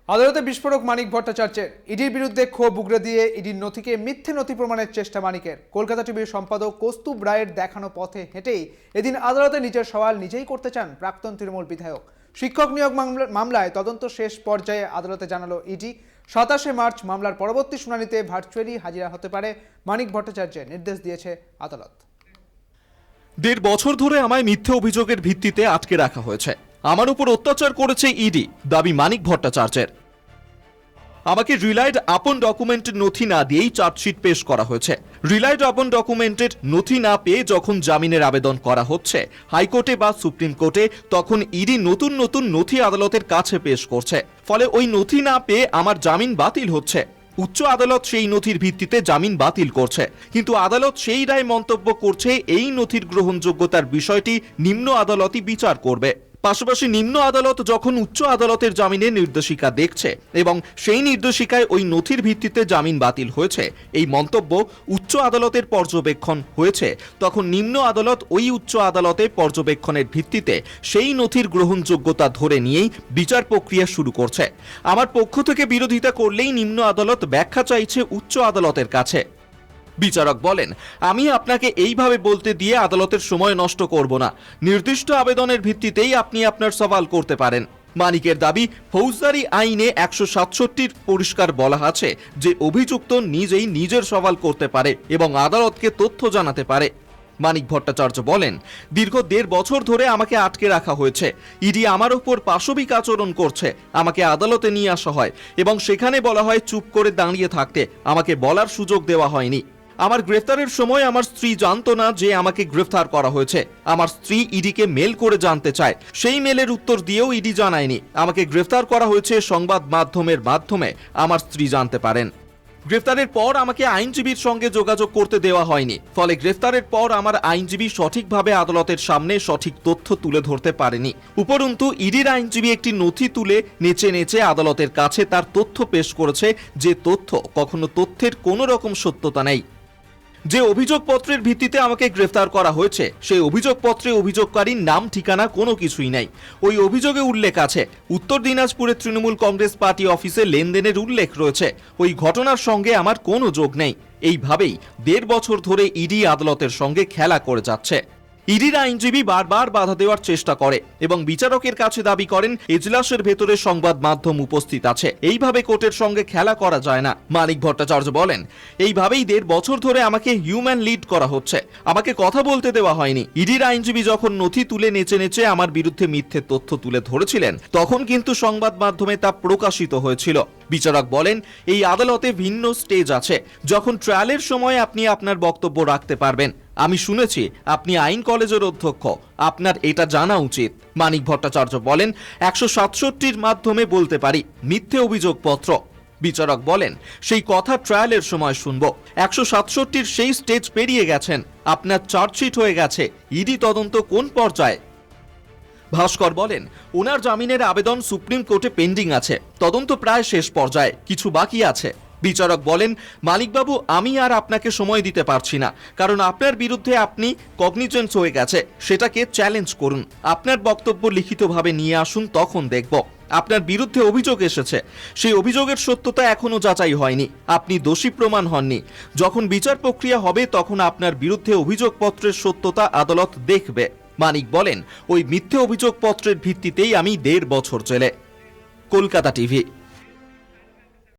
আদালতে বিস্ফোরক মানিক ভট্টাচার্যের ইডির বিরুদ্ধে ক্ষোভ উগরে দিয়ে ইডির নথিকে মিথ্যে নথি প্রমাণের চেষ্টা মানিকের। কলকাতা টিভির সম্পাদক কৌস্তুভ রায়ের দেখানো পথে হেঁটেই এদিন আদালতে নিজের সওয়াল নিজেই করতে চান প্রাক্তন তৃণমূল বিধায়ক। শিক্ষক নিয়োগ মামলায় তদন্ত শেষ পর্যায়ে আদালতে জানালো ইডি 27 মার্চ মামলার পরবর্তী শুনানিতে ভার্চুয়ালি হাজিরা হতে পারে মানিক ভট্টাচার্যের নির্দেশ দিয়েছে আদালত। 1.5 বছর ধরে আমায় মিথ্যে অভিযোগের ভিত্তিতে আটকে রাখা হয়েছে। আমার উপর অত্যাচার করেছে ইডি, দাবি মানিক ভট্টাচার্যের। আমাকে রিলাইড আপন ডকুমেন্টের নথি না দিয়েই চার্জশিট পেশ করা হয়েছে। রিলাইড আপন ডকুমেন্টের নথি না পেয়ে যখন জামিনের আবেদন করা হচ্ছে হাইকোর্টে বা সুপ্রিম কোর্টে, তখন ইডি নতুন নতুন নথি আদালতের কাছে পেশ করছে। ফলে ওই নথি না পেয়ে আমার জামিন বাতিল হচ্ছে। উচ্চ আদালত সেই নথির ভিত্তিতে জামিন বাতিল করছে, কিন্তু আদালত সেই রায় মন্তব্য করছে এই নথির গ্রহণযোগ্যতার বিষয়টি নিম্ন আদালতই বিচার করবে। পাশাপাশি নিম্ন আদালত যখন উচ্চ আদালতের জামিনের নির্দেশিকা দেখছে এবং সেই নির্দেশিকায় ওই নথির ভিত্তিতে জামিন বাতিল হয়েছে, এই মন্তব্য উচ্চ আদালতের পর্যবেক্ষণ হয়েছে, তখন নিম্ন আদালত ওই উচ্চ আদালতে পর্যবেক্ষণের ভিত্তিতে সেই নথির গ্রহণযোগ্যতা ধরে নিয়েই বিচার প্রক্রিয়া শুরু করছে। আমার পক্ষ থেকে বিরোধিতা করলেই নিম্ন আদালত ব্যাখ্যা চাইছে উচ্চ আদালতের কাছে। বিচারক বলেন, আমি আপনাকে এইভাবে বলতে দিয়ে আদালতের সময় নষ্ট করব না। নির্দিষ্ট আবেদনের ভিত্তিতেই আপনি আপনার সওয়াল করতে পারেন। মানিকের দাবি, ফৌজদারি আইনে 167 পরিষ্কার বলা আছে যে অভিযুক্ত নিজেই নিজের সওয়াল করতে পারে এবং আদালতকে তথ্য জানাতে পারে। মানিক ভট্টাচার্য বলেন, দীর্ঘ 1.5 বছর ধরে আমাকে আটকে রাখা হয়েছে। ইডি আমার উপর পাশবিক আচরণ করছে। আমাকে আদালতে নিয়ে আসা হয় এবং সেখানে বলা হয় চুপ করে দাঁড়িয়ে থাকতে। আমাকে বলার সুযোগ দেওয়া হয়নি। আমার গ্রেফতারের সময় আমার স্ত্রী জানতো না যে আমাকে গ্রেফতার করা হয়েছে। আমার স্ত্রী ইডিকে মেল করে জানতে চায়, সেই মেলের উত্তর দিয়েও ইডি জানায়নি। আমাকে গ্রেফতার করা হয়েছে সংবাদ মাধ্যমের মাধ্যমে আমার স্ত্রী জানতে পারেন। গ্রেফতারের পর আমাকে আইনজীবীর সঙ্গে যোগাযোগ করতে দেওয়া হয়নি। ফলে গ্রেফতারের পর আমার আইনজীবী সঠিকভাবে আদালতের সামনে সঠিক তথ্য তুলে ধরতে পারেনি। উপরন্তু ইডির আইনজীবী একটি নথি তুলে নেচে নেচে আদালতের কাছে তার তথ্য পেশ করেছে, যে তথ্য কখনো তথ্যের কোনো রকম সত্যতা নেই। যে অভিযোগপত্রের ভিত্তিতে আমাকে গ্রেফতার করা হয়েছে সেই অভিযোগপত্রে অভিযোগকারীর নাম ঠিকানা কোনো কিছুই নাই। ওই অভিযোগে উল্লেখ আছে উত্তর দিনাজপুরের তৃণমূল কংগ্রেস পার্টি অফিসে লেনদেনের উল্লেখ রয়েছে। ওই ঘটনার সঙ্গে আমার কোনো যোগ নেই। এইভাবেই 1.5 বছর ধরে ইডি আদালতের সঙ্গে খেলা করে যাচ্ছে। ইডির আইনজীবী বারবার বাধা দেওয়ার চেষ্টা করে এবং বিচারকের কাছে দাবি করেন এজলাসের ভেতরে সংবাদ মাধ্যম উপস্থিত আছে, এইভাবে কোর্টের সঙ্গে খেলা করা যায় না। মানিক ভট্টাচার্য বলেন, এইভাবেই 1.5 বছর ধরে আমাকে হিউম্যান লিড করা হচ্ছে। আমাকে কথা বলতে দেওয়া হয়নি। ইডির আইনজীবী যখন নথি তুলে নেচে নেচে আমার বিরুদ্ধে মিথ্যে তথ্য তুলে ধরেছিলেন, তখন কিন্তু সংবাদ মাধ্যমে তা প্রকাশিত হয়েছিল। বিচারক বলেন, এই আদালতে ভিন্ন স্টেজ আছে, যখন ট্রায়ালের সময় আপনি আপনার বক্তব্য রাখতে পারবেন। আমি শুনেছি আপনি আইন কলেজের অধ্যক্ষ, আপনার এটা জানা উচিত। মানিক ভট্টাচার্য বলেন, 167 মাধ্যমে বলতে পারি মিথ্যে অভিযোগপত্র। বিচারক বলেন, সেই কথা ট্রায়ালের সময় শুনব। 167 সেই স্টেজ পেরিয়ে গেছেন, আপনার চার্জশিট হয়ে গেছে। ইডি তদন্ত কোন পর্যায়ে? ভাস্কর বলেন, ওনার জামিনের আবেদন সুপ্রিম কোর্টে পেন্ডিং আছে, তদন্ত প্রায় শেষ পর্যায়ে, কিছু বাকি আছে। বিচারক বলেন, মানিকবাবু, আমি আর আপনাকে সময় দিতে পারছি না, কারণ আপনার বিরুদ্ধে আপনি কগনিজেন্স হয়ে গেছে, সেটাকে চ্যালেঞ্জ করুন। আপনার বক্তব্য লিখিতভাবে নিয়ে আসুন, তখন দেখব। আপনার বিরুদ্ধে অভিযোগ এসেছে, সেই অভিযোগের সত্যতা এখনো যাচাই হয়নি। আপনি দোষী প্রমাণ হননি। যখন বিচার প্রক্রিয়া হবে তখন আপনার বিরুদ্ধে অভিযোগপত্রের সত্যতা আদালত দেখবে। মানিক বলেন, ওই মিথ্যে অভিযোগপত্রের ভিত্তিতেই আমি 1.5 বছর জেলে। কলকাতা টিভি।